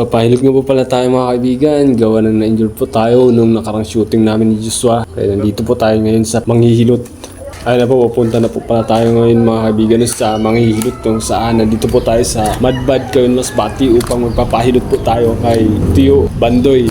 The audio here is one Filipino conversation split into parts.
Papahilot nga po pala tayo mga kaibigan, gawa na na-injured po tayo nung nakarang shooting namin ni Joshua. Kaya nandito po tayo ngayon sa manghihilot. Ayun na po, pupunta na po pala tayo ngayon mga kaibigan sa manghihilot kung saan nandito po tayo sa Madbad Kayon Masbate upang magpapahilot po tayo kay Tio Bandoy.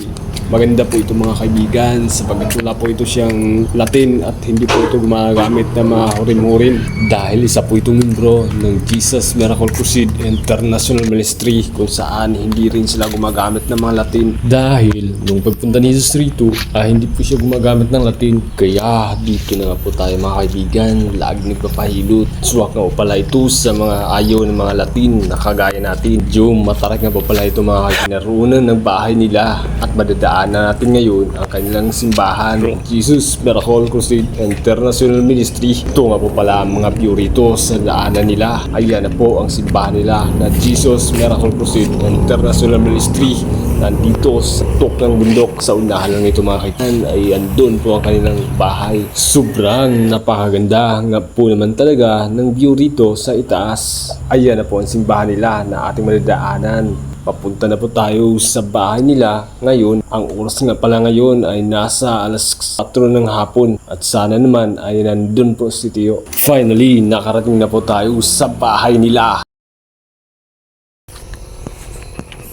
Maganda po ito mga kaibigan sapagkat wala po ito siyang Latin at hindi po ito gumagamit na mga hurim-hurim dahil isa po itong membro ng Jesus Miracle Crusade International Ministry kung saan hindi rin sila gumagamit ng mga Latin dahil nung pagpunta ni Jesus rito hindi po siya gumagamit ng Latin kaya dito na nga po tayo mga kaibigan lagi nagpapahilot. Swak nga po pala ito sa mga ayaw ng mga Latin na kagaya natin. Yung matarak nga po pala ito mga kaibigan narunan ng bahay nila at madadaan na natin ngayon ang kanilang simbahan Jesus Miracle Crusade International Ministry. Ito nga po pala ang mga view rito sa daanan nila. Ayan na po ang simbahan nila na Jesus Miracle Crusade International Ministry. Nandito sa tok ng bundok sa unahan lang ito mga kaibigan ay andun po ang kanilang bahay. Sobrang napakaganda nga po naman talaga ng view rito sa itaas. Ayan na po ang simbahan nila na ating madadaanan. Papunta na po tayo sa bahay nila ngayon. Ang oras nga pala ngayon ay nasa alas 4 ng hapon at sana naman ay nandun po si Tio. Finally, nakarating na po tayo sa bahay nila.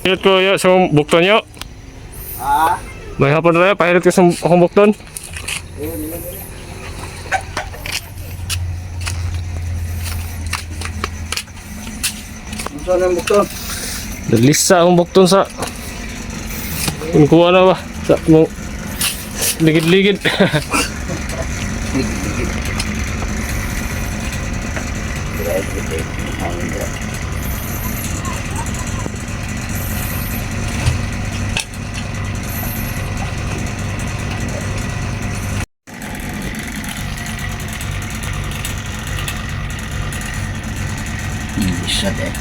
Pahilot ko yun sa bukton nyo. May hapon na tayo, pahilot ko sa akong bukton. Saan ang bukton? Nalisa akong bukton sa kuha na ba? Sa mong ligid-ligid. Isa din.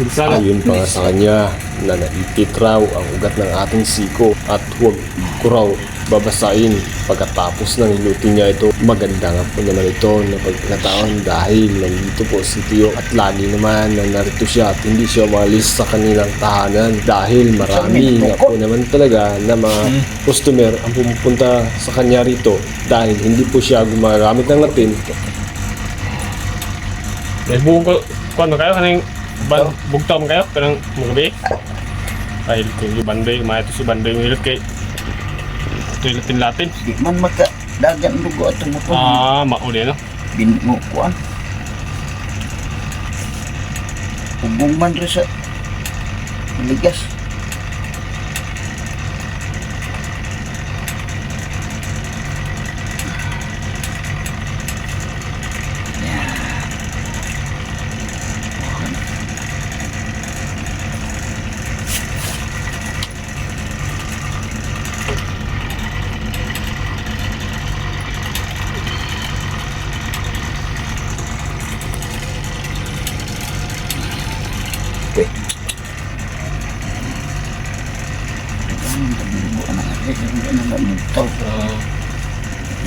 Ayon pa nga sa kanya na naipit raw ang ugat ng ating siko at huwag ko raw babasain pagkatapos ng hilutin niya ito. Maganda nga po naman ito na pagkakataon dahil nandito po si Tio at lagi naman na narito siya at hindi siya umalis sa kanilang tahanan dahil marami nga po naman talaga na mga customer ang pumupunta sa kanya rito dahil hindi po siya gumagamit ng Latin. May buong ko, kuwan kayo, kanang bugtaw mo kayo, kanang magabi. Pahilot ko yung Bandoy, kumaya ito si Bandoy, mahilot kay ito yung Latin. Di man maka dagan lugo at tumutong. Mauli no? Binmo ko ang. Hubong man rin sa ligas.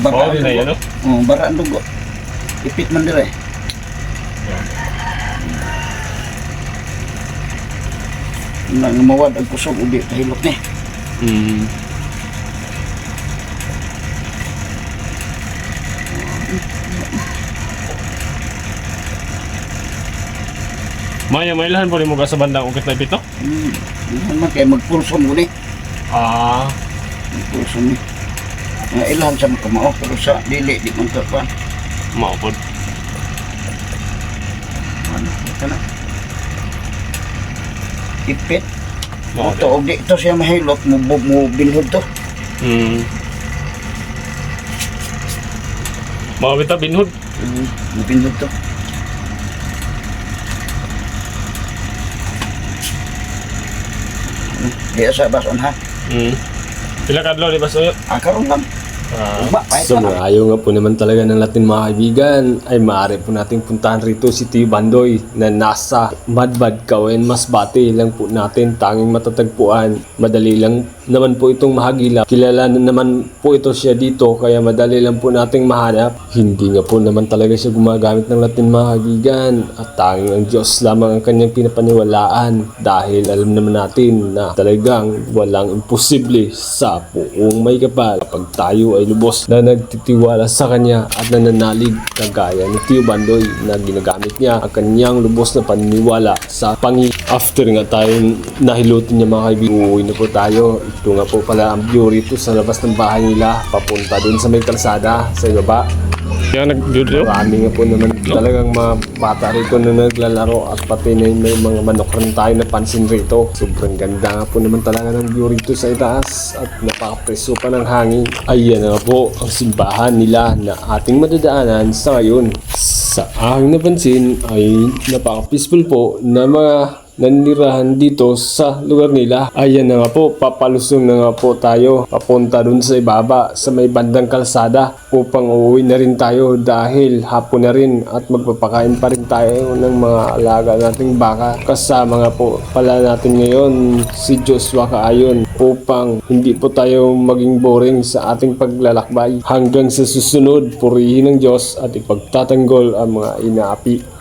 Oo, din na yan no? Bara ang dugo. Ipit man dire. Nang mawad ang kusog ubi tahilot ni. Maya, may ilahan po rin mo ka sa bandang ugat na ipito? Di man kay magpulso mo ni. Magpulso ni. Nga ilan sa makamao pero sa dili di man ka kuan. Maupod. Ano ito na. Ipit. Maupod. Ito og di ito siya mahilot mo binhod to. Maupod ito, binhod. Mo binhod to. Di sa bason ha. Pila kadlaw di ba sa'yo? Karon lang. Ba, kahit So na. ayaw nga po naman talaga ng Latin mga kaibigan, ay maaari po nating puntahan rito si Tio Bandoy na nasa Madbad, Kawayan, Masbate lang po natin tanging matatagpuan. Madali lang naman po itong mahagilap. Kilala na naman po ito siya dito kaya madali lang po nating mahanap. Hindi nga po naman talaga siya gumagamit ng Latin mga kaibigan at tanging ang Diyos lamang ang kanyang pinapaniwalaan dahil alam naman natin na talagang walang imposible sa buong may kapal kapag tayo ay lubos na nagtitiwala sa kanya at nananalig kagaya ni Tio Bandoy na ginagamit niya ang kanyang lubos na paniniwala sa After nga tayo nahilutin niya mga kaibigan, uuwi na po tayo. Ito nga po pala ang view rito sa labas ng bahay nila papunta dun sa may kalsada sa baba. Kaya nag-video. Marami nga po naman talagang mga bata rito na naglalaro at pati na may mga manok rin tayo napansin rito. Sobrang ganda nga po naman talaga ng view rito sa itaas at napakapreso pa ng hangin. Ayan nga po ang simbahan nila na ating madadaanan sa ngayon. Sa aking napansin ay napaka-peaceful po na mga nanirahan dito sa lugar nila. Ayan na nga po, papalusong na nga po tayo papunta dun sa ibaba sa may bandang kalsada upang uuwi na rin tayo dahil hapon na rin at magpapakain pa rin tayo ng mga alaga nating baka. Kasama nga po pala natin ngayon si Joshua Kaayon upang hindi po tayo maging boring sa ating paglalakbay. Hanggang sa susunod, purihin ng Diyos at ipagtatanggol ang mga inaapi.